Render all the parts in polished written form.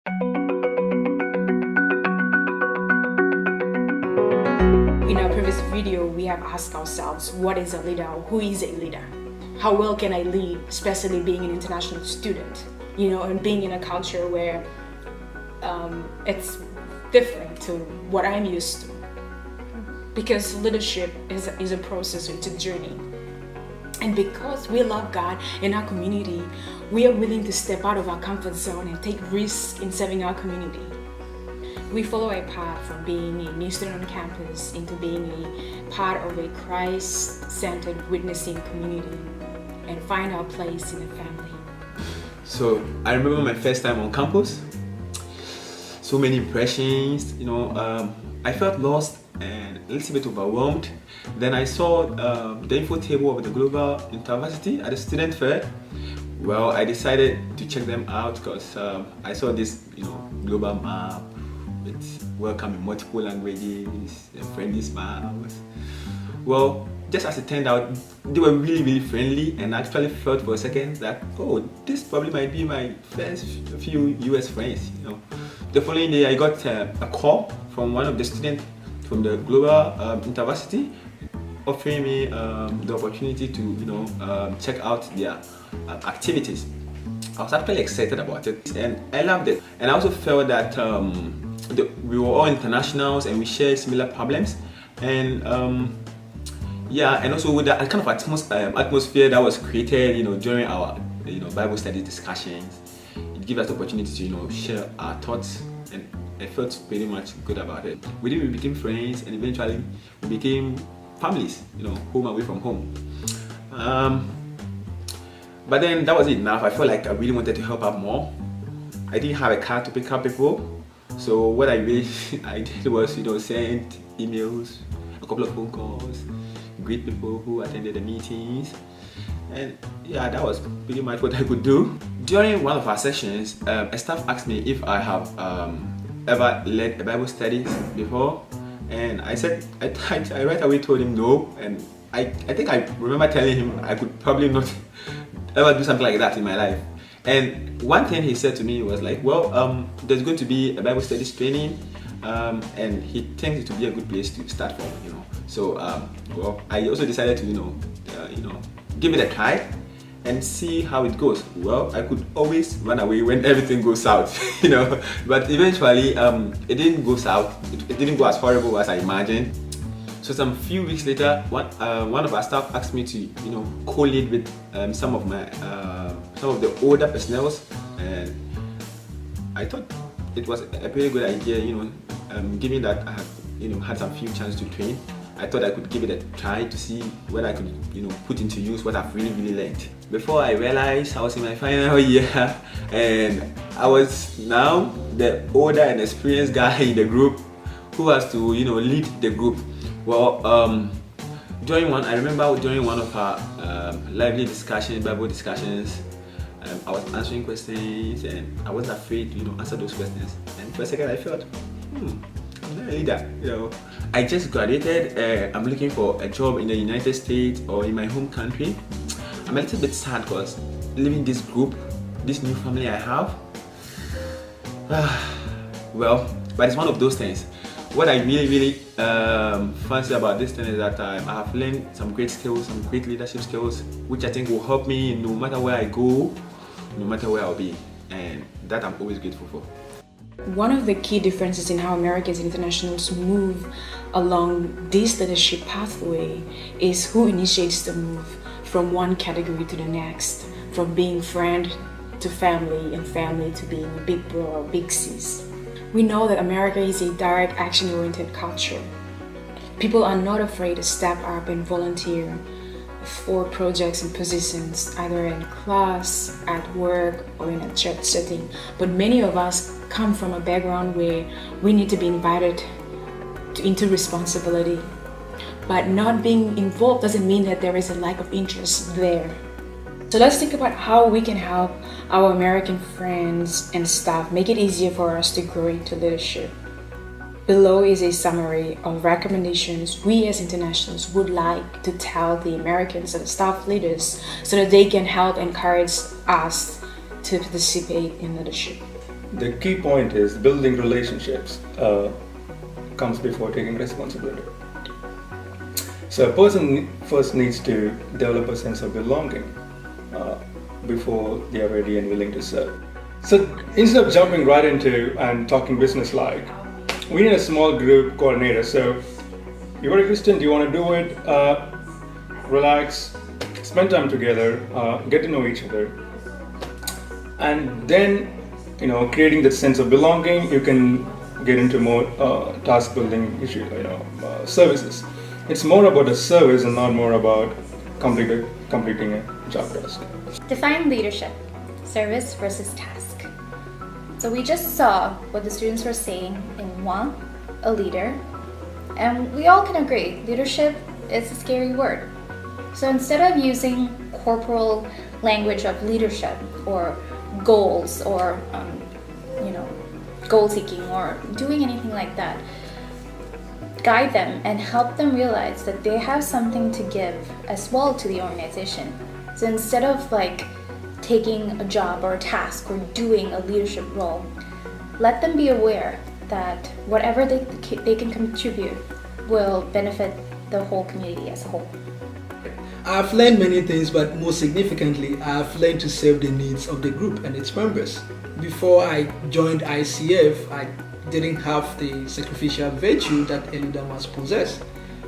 In our previous video, we have asked ourselves, what is a leader? Who is a leader? How well can I lead, especially being an international student, and being in a culture where it's different to what I'm used to. Because leadership is a process, it's a journey. And because we love God in our community, we are willing to step out of our comfort zone and take risks in serving our community. We follow a path from being a new student on campus into being a part of a Christ-centered witnessing community and find our place in the family. So I remember my first time on campus. So many impressions, I felt lost and a little bit overwhelmed. Then I saw the info table of the Global University at the student fair. Well, I decided to check them out because I saw this, global map. It's welcome in multiple languages, a friendly smiles. Well, just as it turned out, they were really, really friendly, and I actually felt for a second that, oh, this probably might be my first few US friends. The following day, I got a call from one of the students from the Global University offering me the opportunity to, check out their activities. I was actually excited about it, and I loved it. And I also felt that we were all internationals and we shared similar problems, and and also with that kind of atmosphere that was created, during our Bible study discussions, it gave us the opportunity to share our thoughts, and I felt pretty much good about it. We became friends, and eventually we became families, home away from home. But then that was enough. I felt like I really wanted to help out more. I didn't have a car to pick up people. So what I did was, send emails, a couple of phone calls, greet people who attended the meetings, and that was pretty much what I could do. During one of our sessions, a staff asked me if I have ever led a Bible study before, and I said, I right away told him no, and I think I remember telling him I could probably not ever do something like that in my life. And one thing he said to me was like, well, there's going to be a Bible studies training, and he thinks it would be a good place to start from, So, I also decided to, give it a try and see how it goes. Well, I could always run away when everything goes south, but eventually, it didn't go south. It didn't go as horrible as I imagined. So some few weeks later, one of our staff asked me to, co-lead with some of the older personnel, and I thought it was a pretty good idea, given that I had, had some few chances to train. I thought I could give it a try to see what I could, put into use what I've really, really learned. Before I realized I was in my final year, and I was now the older and experienced guy in the group who has to, lead the group. Well, I remember during one of our lively discussions, Bible discussions, I was answering questions, and I wasn't afraid to answer those questions. And for a second I felt, I'm not a leader. I just graduated, I'm looking for a job in the United States or in my home country. I'm a little bit sad because leaving this group, this new family I have, but it's one of those things. What I really, really fancy about this thing is that I have learned some great skills, some great leadership skills, which I think will help me no matter where I go, no matter where I'll be, and that I'm always grateful for. One of the key differences in how Americans internationals move along this leadership pathway is who initiates the move from one category to the next, from being friend to family and family to being a big bro or big sis. We know that America is a direct action-oriented culture. People are not afraid to step up and volunteer for projects and positions, either in class, at work, or in a church setting. But many of us come from a background where we need to be invited into responsibility. But not being involved doesn't mean that there is a lack of interest there. So let's think about how we can help our American friends and staff make it easier for us to grow into leadership. Below is a summary of recommendations we as internationals would like to tell the Americans and staff leaders so that they can help encourage us to participate in leadership. the key point is building relationships comes before taking responsibility. So a person first needs to develop a sense of belonging before they are ready and willing to serve. So instead of jumping right into and talking business-like, we need a small group coordinator. So you're a Christian, do you want to do it? Relax, spend time together, get to know each other. And then, creating that sense of belonging, you can get into more task building issues, services. It's more about a service and not more about completing a job task. Define leadership, service versus task. So we just saw what the students were saying in one, a leader, and we all can agree, leadership is a scary word. So instead of using corporal language of leadership or goals or goal seeking or doing anything like that, guide them and help them realize that they have something to give as well to the organization. So instead of taking a job or a task or doing a leadership role, let them be aware that whatever they can contribute will benefit the whole community as a whole. I've learned many things, but most significantly, I've learned to serve the needs of the group and its members. Before I joined ICF, I didn't have the sacrificial virtue that a leader must possess.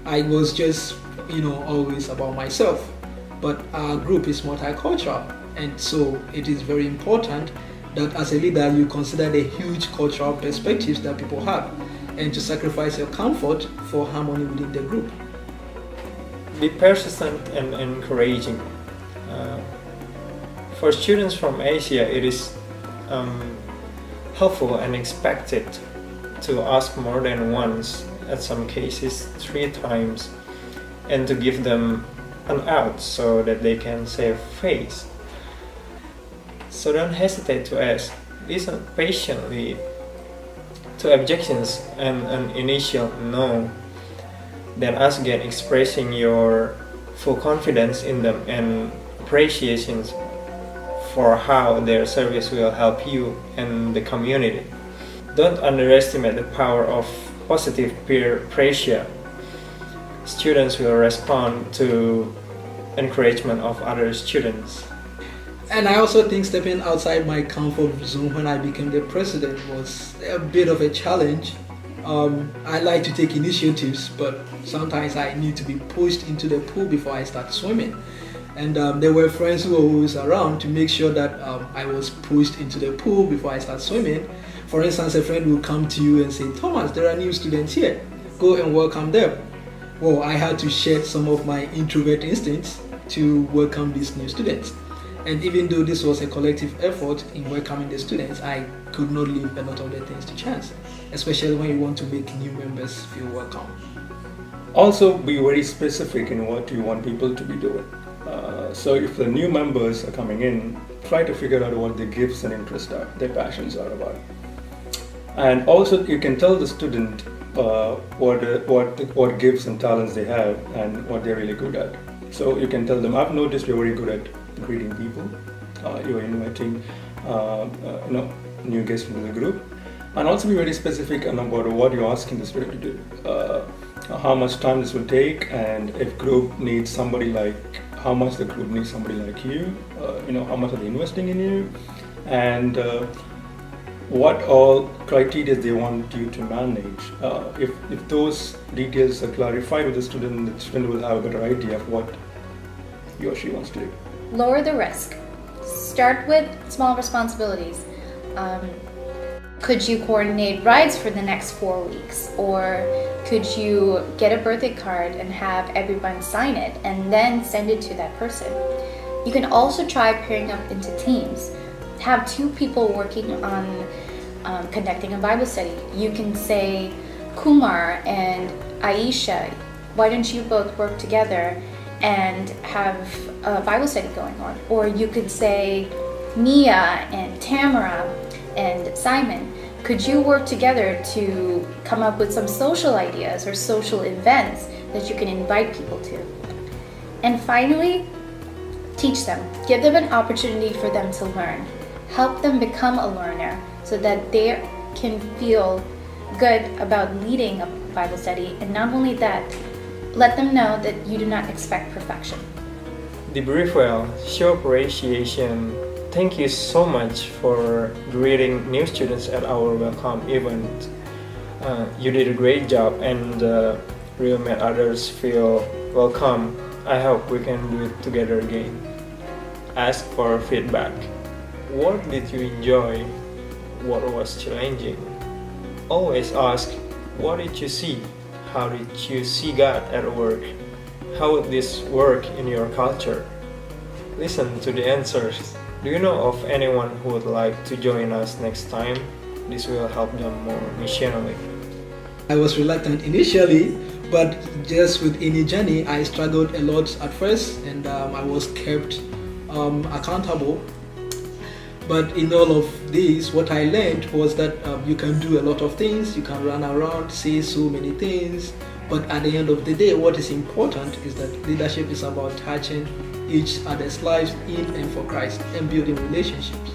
I was just, always about myself. But our group is multicultural, and so it is very important that as a leader you consider the huge cultural perspectives that people have and to sacrifice your comfort for harmony within the group. Be persistent and encouraging. For students from Asia, it is helpful and expected to ask more than once, at some cases 3 times, and to give them an out so that they can save face. So don't hesitate to ask. Listen patiently to objections and an initial no. Then ask again, expressing your full confidence in them and appreciation for how their service will help you and the community. Don't underestimate the power of positive peer pressure. Students will respond to encouragement of other students. And I also think stepping outside my comfort zone when I became the president was a bit of a challenge. I like to take initiatives, but sometimes I need to be pushed into the pool before I start swimming. And there were friends who were always around to make sure that I was pushed into the pool before I start swimming. For instance, a friend will come to you and say, "Thomas, there are new students here. Go and welcome them." Well, I had to shed some of my introvert instincts to welcome these new students. And even though this was a collective effort in welcoming the students, I could not leave a lot of the things to chance, especially when you want to make new members feel welcome. Also, be very specific in what you want people to be doing. So if the new members are coming in, try to figure out what their gifts and interests are, their passions are about. And also you can tell the student what gifts and talents they have and what they're really good at. So you can tell them, I've noticed you're very good at greeting people, you're inviting new guests into the group, and also be very specific about what you're asking the student to do, how much time this will take, and if group needs somebody how much the group needs somebody like you, how much are they investing in you, and what all criteria they want you to manage. If those details are clarified with the student will have a better idea of what he or she wants to do. Lower the risk. Start with small responsibilities. Could you coordinate rides for the next 4 weeks? Or could you get a birthday card and have everyone sign it and then send it to that person? You can also try pairing up into teams. Have 2 people working on conducting a Bible study. You can say, Kumar and Aisha, why don't you both work together and have a Bible study going on? Or you could say, Mia and Tamara and Simon, could you work together to come up with some social ideas or social events that you can invite people to? And finally, teach them. Give them an opportunity for them to learn. Help them become a learner. so that they can feel good about leading a Bible study. And not only that, let them know that you do not expect perfection. Debrief well, show appreciation. Thank you so much for greeting new students at our welcome event. You did a great job and really made others feel welcome. I hope we can do it together again. Ask for feedback. What did you enjoy? What was challenging? Always ask, what did you see? How did you see God at work? How would this work in your culture? Listen to the answers. Do you know of anyone who would like to join us next time? This will help them more missionally. I was reluctant initially, but just with any journey, I struggled a lot at first, and I was kept accountable. But in all of this, what I learned was that you can do a lot of things, you can run around, say so many things, but at the end of the day, what is important is that leadership is about touching each other's lives in and for Christ and building relationships.